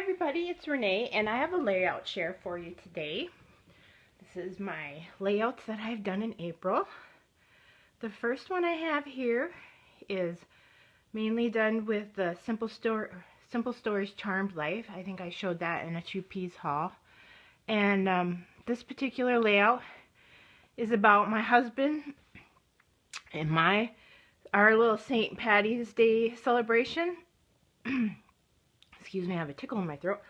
everybody, it's Renee, and I have a layout share for you today. This is my layouts that I've done in April. The first one I have here is mainly done with the Simple Stories Charmed Life. I think I showed that in a two-piece haul. And this particular layout is about my husband and our little St. Patty's Day celebration. Excuse me, I have a tickle in my throat.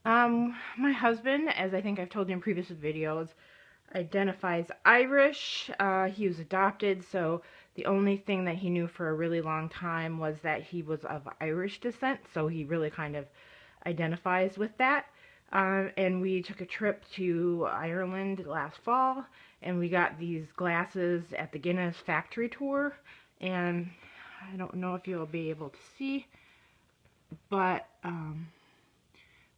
My husband, as I think I've told you in previous videos, identifies Irish. He was adopted, so the only thing that he knew for a really long time was that he was of Irish descent, so he really kind of identifies with that. And we took a trip to Ireland last fall, and we got these glasses at the Guinness factory tour, and I don't know if you'll be able to see, but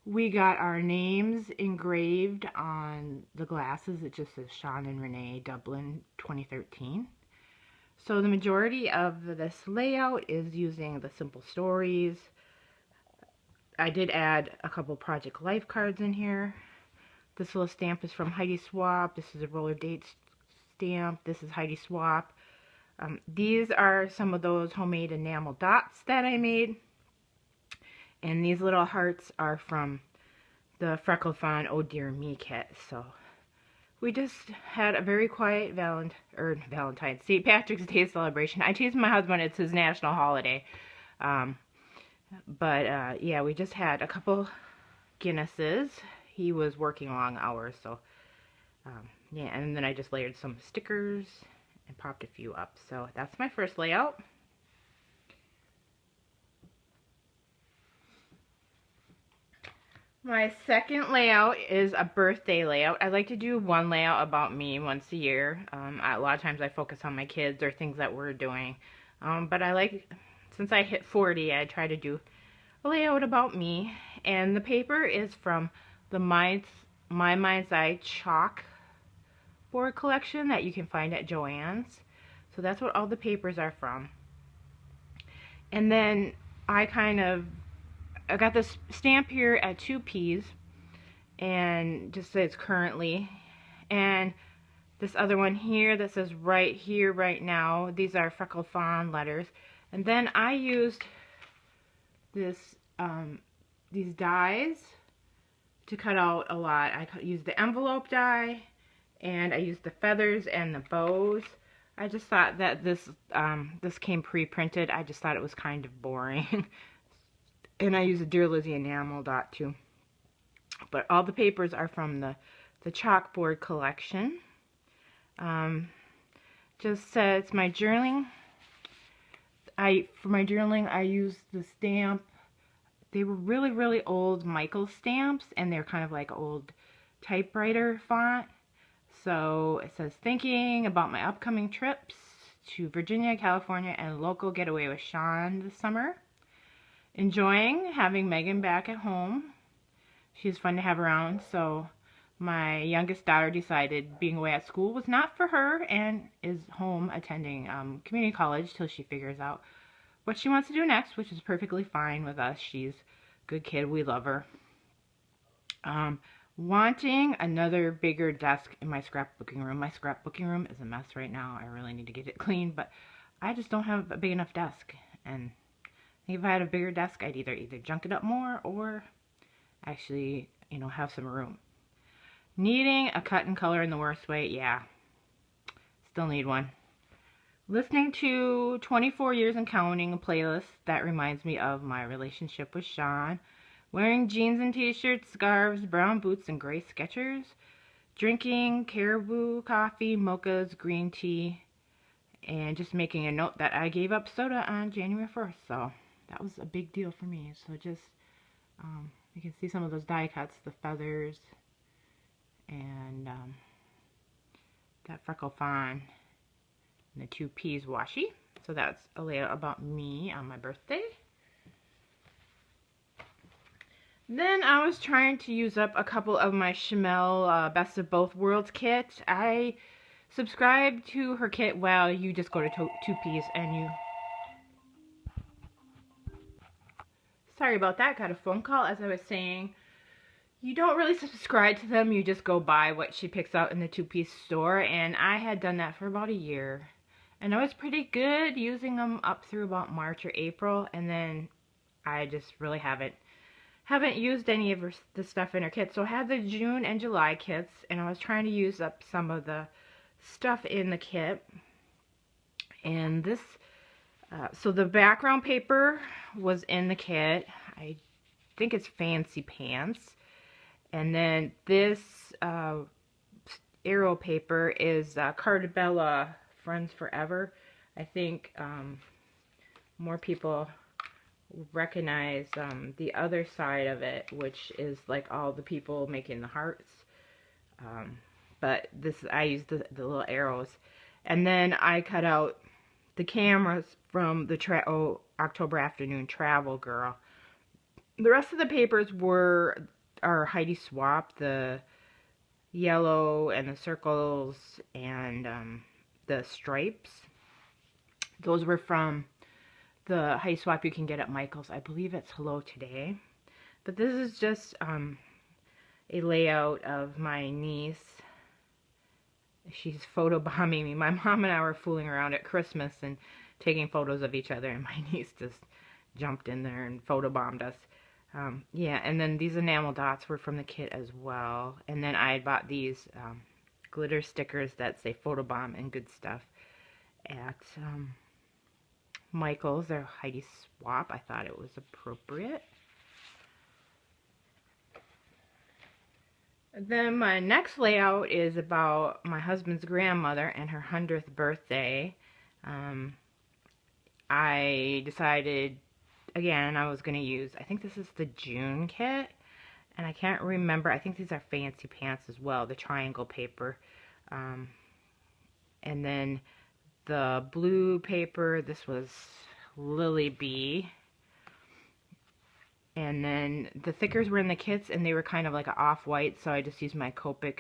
we got our names engraved on the glasses. It just says Sean and Renee, Dublin 2013. So the majority of this layout is using the Simple Stories. I did add a couple Project Life cards in here. This little stamp is from Heidi Swapp. This is a roller date stamp. This is Heidi Swapp. These are some of those homemade enamel dots that I made. And these little hearts are from the Freckle Fawn Oh Dear Me kit. So we just had a very quiet Valentine's St. Patrick's Day celebration. I teased my husband, it's his national holiday. Yeah, we just had a couple Guinnesses. He was working long hours, so yeah, and then I just layered some stickers and popped a few up. So that's my first layout. My second layout is a birthday layout. I like to do one layout about me once a year. A lot of times I focus on my kids or things that we're doing. But I like, since I hit 40, I try to do a layout about me. And the paper is from the My Mind's Eye chalk board collection that you can find at Joann's. So that's what all the papers are from. And then I got this stamp here at 2Ps and just says currently, and this other one here that says right here, right now. These are Freckle Fawn letters. And then I used this these dies to cut out a lot. I used the envelope die, and I used the feathers and the bows. I just thought that this came pre-printed. I just thought it was kind of boring. And I use a Dear Lizzie enamel dot too. But all the papers are from the chalkboard collection. Just says my journaling. For my journaling, I used the stamp. They were really, really old Michael stamps, and they're kind of like old typewriter font. So it says, thinking about my upcoming trips to Virginia, California, and local getaway with Sean this summer. Enjoying having Megan back at home. She's fun to have around, so my youngest daughter decided being away at school was not for her and is home attending community college till she figures out what she wants to do next, which is perfectly fine with us. She's a good kid. We love her. Wanting another bigger desk in my scrapbooking room. My scrapbooking room is a mess right now. I really need to get it clean, but I just don't have a big enough desk. And if I had a bigger desk, I'd either junk it up more or actually, have some room. Needing a cut and color in the worst way. Yeah, still need one. Listening to 24 Years and Counting, a playlist that reminds me of my relationship with Sean. Wearing jeans and t-shirts, scarves, brown boots, and gray Skechers. Drinking Caribou coffee, mochas, green tea, and just making a note that I gave up soda on January 1st. So that was a big deal for me. So just, you can see some of those die cuts, the feathers, and that Freckle Fawn, and the 2Ps washi. So that's a layout about me on my birthday. Then I was trying to use up a couple of my Shimelle Best of Both Worlds kit. I subscribed to her kit. Well, you just go to 2Ps and you Sorry about that. Got a phone call. As I was saying, you don't really subscribe to them. You just go buy what she picks out in the two-piece store. And I had done that for about a year. And I was pretty good using them up through about March or April. And then I just really haven't used any of the stuff in her kit. So I had the June and July kits. And I was trying to use up some of the stuff in the kit. And this... so the background paper was in the kit. I think it's Fancy Pants. And then this arrow paper is Carta Bella Friends Forever. I think more people recognize the other side of it, which is like all the people making the hearts. But this, I used the little arrows. And then I cut out the cameras from the October Afternoon Travel Girl. The rest of the papers are Heidi Swapp, the yellow and the circles and the stripes. Those were from the Heidi Swapp you can get at Michael's. I believe it's Hello Today. But this is just a layout of my niece. She's photobombing me. My mom and I were fooling around at Christmas and taking photos of each other, and my niece just jumped in there and photobombed us. Yeah, and then these enamel dots were from the kit as well. And then I bought these glitter stickers that say photobomb and good stuff at Michael's. They're Heidi Swapp. I thought it was appropriate. Then my next layout is about my husband's grandmother and her 100th birthday. I decided, again, I was going to use, I think this is the June kit, and I can't remember, I think these are Fancy Pants as well, the triangle paper. And then the blue paper, this was Lily Bee. And then the thickers were in the kits, and they were kind of like an off-white, so I just used my Copic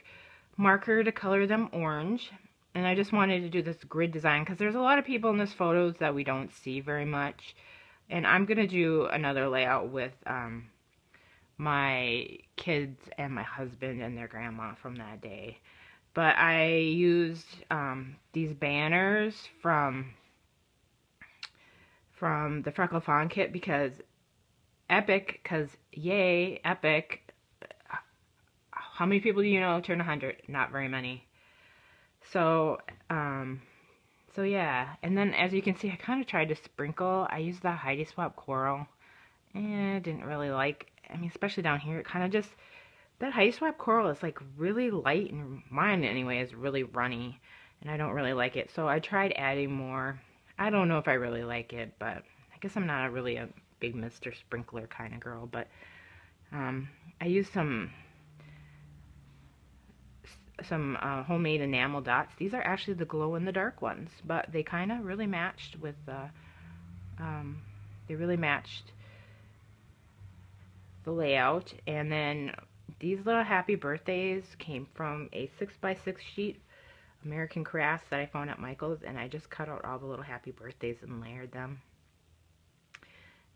marker to color them orange. And I just wanted to do this grid design, because there's a lot of people in this photos that we don't see very much. And I'm going to do another layout with my kids and my husband and their grandma from that day. But I used these banners from the Freckle Fawn kit because Epic, because yay, Epic. How many people do you know turn 100? Not very many. So, so yeah. And then as you can see, I kind of tried to sprinkle. I used the Heidi Swapp Coral. And I didn't really like, I mean, especially down here, it kind of just, that Heidi Swapp Coral is like really light, and mine anyway is really runny. And I don't really like it. So I tried adding more. I don't know if I really like it, but I guess I'm not really a big Mr. Sprinkler kind of girl. But I used some homemade enamel dots. These are actually the glow-in-the-dark ones, but they kind of really matched with they really matched the layout. And then these little happy birthdays came from a 6x6 sheet American Crafts that I found at Michael's, and I just cut out all the little happy birthdays and layered them.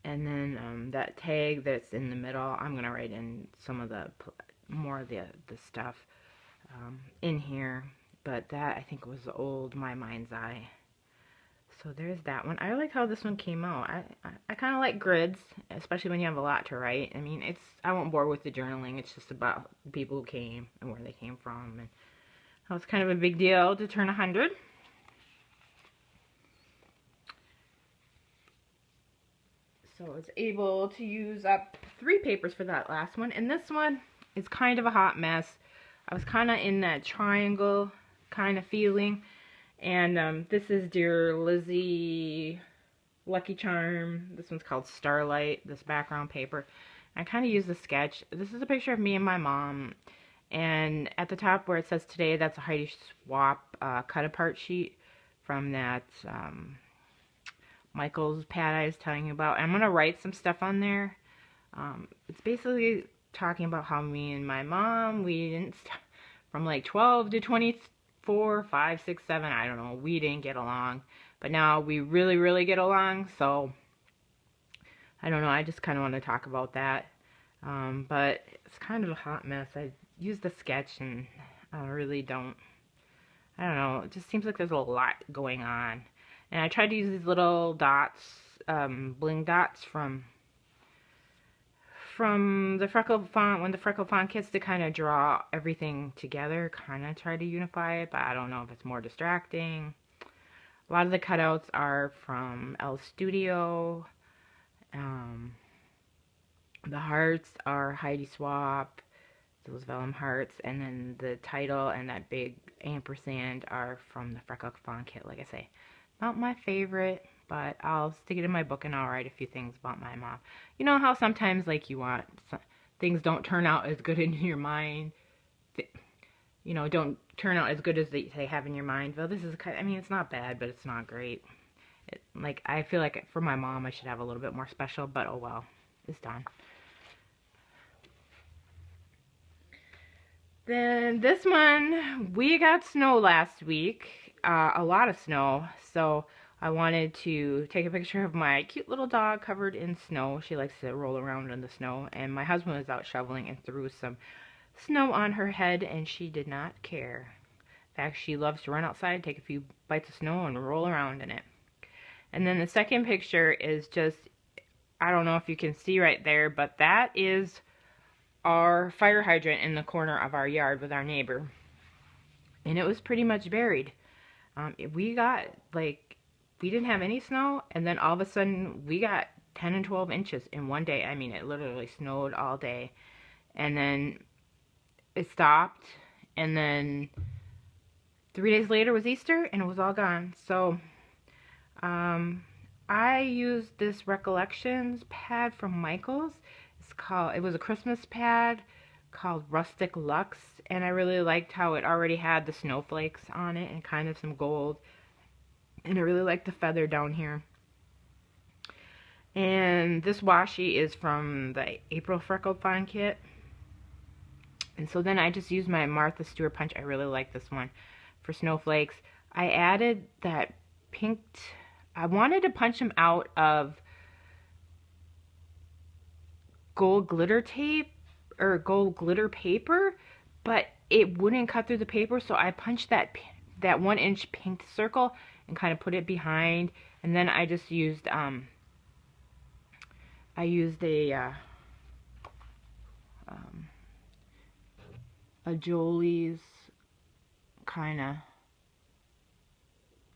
And then that tag that's in the middle, I'm gonna write in some of the more of the stuff in here, but that I think was the old My Mind's Eye. So there's that one. I like how this one came out. I kind of like grids, especially when you have a lot to write. I mean, I won't bore with the journaling. It's just about the people who came and where they came from, and how it's kind of a big deal to turn 100. So I was able to use up 3 papers for that last one, and this one is kind of a hot mess. I was kind of in that triangle kind of feeling. And this is Dear Lizzie Lucky Charm. This one's called Starlight, this background paper. I kind of used a sketch. This is a picture of me and my mom. And at the top where it says today, that's a Heidi Swapp cut-apart sheet from that Michael's pad I was telling you about. I'm going to write some stuff on there. It's basically talking about how me and my mom, we didn't, from like 12 to 24, 5, 6, 7, I don't know, we didn't get along. But now we really, really get along, so I don't know, I just kind of want to talk about that. But it's kind of a hot mess. I used a sketch and I really don't, I don't know, it just seems like there's a lot going on. And I tried to use these little dots, bling dots from the Freckle Font, when the Freckle Font kits, to kind of draw everything together, kind of try to unify it, but I don't know if it's more distracting. A lot of the cutouts are from Elle Studio. The hearts are Heidi Swapp, those vellum hearts, and then the title and that big ampersand are from the Freckle Font kit, like I say. Not my favorite, but I'll stick it in my book and I'll write a few things about my mom. You know how sometimes, like, you want, things don't turn out as good in your mind, you know, don't turn out as good as they have in your mind. Well, this is kind of, I mean, it's not bad, but it's not great. Like, I feel like for my mom, I should have a little bit more special, but oh well, it's done. Then this one, we got snow last week, a lot of snow, so I wanted to take a picture of my cute little dog covered in snow. She likes to roll around in the snow, and my husband was out shoveling and threw some snow on her head, and she did not care. In fact, she loves to run outside, take a few bites of snow, and roll around in it. And then the second picture is just, I don't know if you can see right there, but that is our fire hydrant in the corner of our yard with our neighbor. And it was pretty much buried. We got, like, we didn't have any snow, and then all of a sudden we got 10 and 12 inches in one day. I mean, it literally snowed all day. And then it stopped, and then 3 days later was Easter, and it was all gone. So, I used this Recollections pad from Michaels. It was a Christmas pad called Rustic Luxe, and I really liked how it already had the snowflakes on it and kind of some gold, and I really liked the feather down here. And this washi is from the April Freckle Font kit, and so then I just used my Martha Stewart punch. I really like this one for snowflakes. I added that pinked, I wanted to punch them out of gold glitter tape or gold glitter paper, but it wouldn't cut through the paper, so I punched that 1 inch pink circle and kind of put it behind, and then I just used a Jolie's kind of,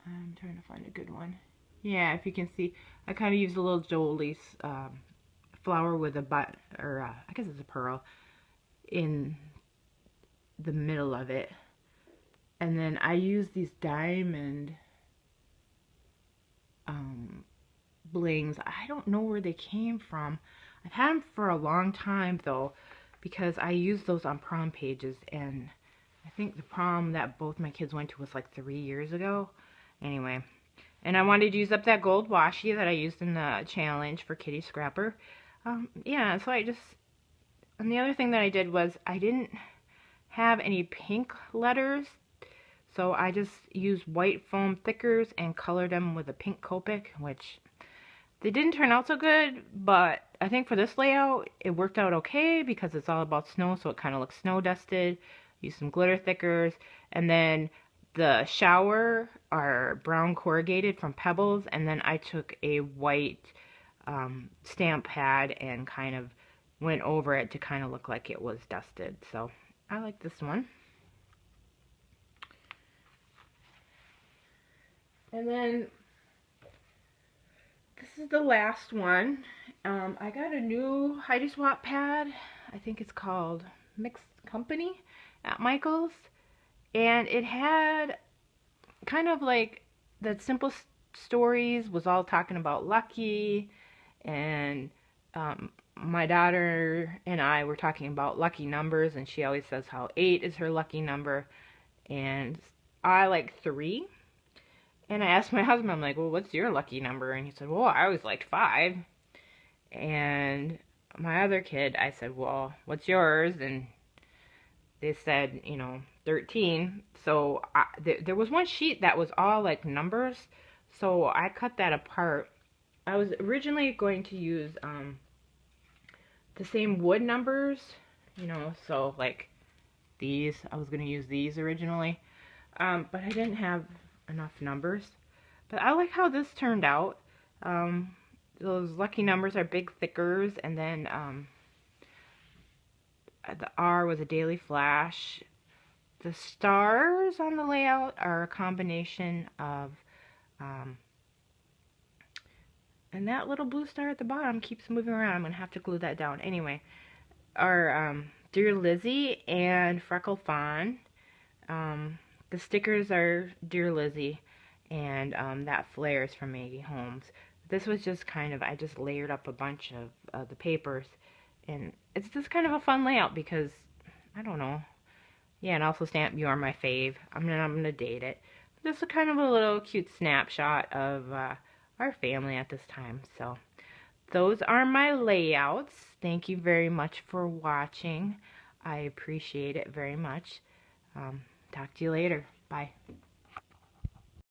I'm trying to find a good one. Yeah, if you can see, I kind of used a little Jolie's flower with a I guess it's a pearl in the middle of it, and then I use these diamond blings. I don't know where they came from. I've had them for a long time though, because I used those on prom pages, and I think the prom that both my kids went to was like 3 years ago. Anyway, and I wanted to use up that gold washi that I used in the challenge for Kitty Scrapper. Yeah, so and the other thing that I did was I didn't have any pink letters, so I just used white foam thickers and colored them with a pink Copic, which they didn't turn out so good, but I think for this layout it worked out okay because it's all about snow, so it kind of looks snow dusted. Use some glitter thickers, and then the shower are brown corrugated from Pebbles, and then I took a white stamp pad and kind of went over it to kind of look like it was dusted. So I like this one. And then this is the last one. I got a new Heidi Swapp pad. I think it's called Mixed Company at Michaels, and it had kind of like the Simple Stories was all talking about lucky, and my daughter and I were talking about lucky numbers, and she always says how 8 is her lucky number, and I like 3. And I asked my husband, I'm like, well, what's your lucky number? And he said, well, I always liked 5. And my other kid, I said, well, what's yours? And they said, you know, 13. So there was one sheet that was all like numbers, so I cut that apart I was originally going to use the same wood numbers, you know, so like these, I was going to use these originally, but I didn't have enough numbers. But I like how this turned out. Those lucky numbers are big thickers, and then the R was a daily flash. The stars on the layout are a combination of, and that little blue star at the bottom keeps moving around. I'm going to have to glue that down. Anyway, are Dear Lizzie and Freckle Fawn. The stickers are Dear Lizzie, and that flare is from Maggie Holmes. This was just kind of, I just layered up a bunch of the papers, and it's just kind of a fun layout because, I don't know. Yeah, and also stamp You Are My Fave. I'm gonna date it. Just a kind of a little cute snapshot of our family at this time. So those are my layouts. Thank you very much for watching. I appreciate it very much. Talk to you later. Bye.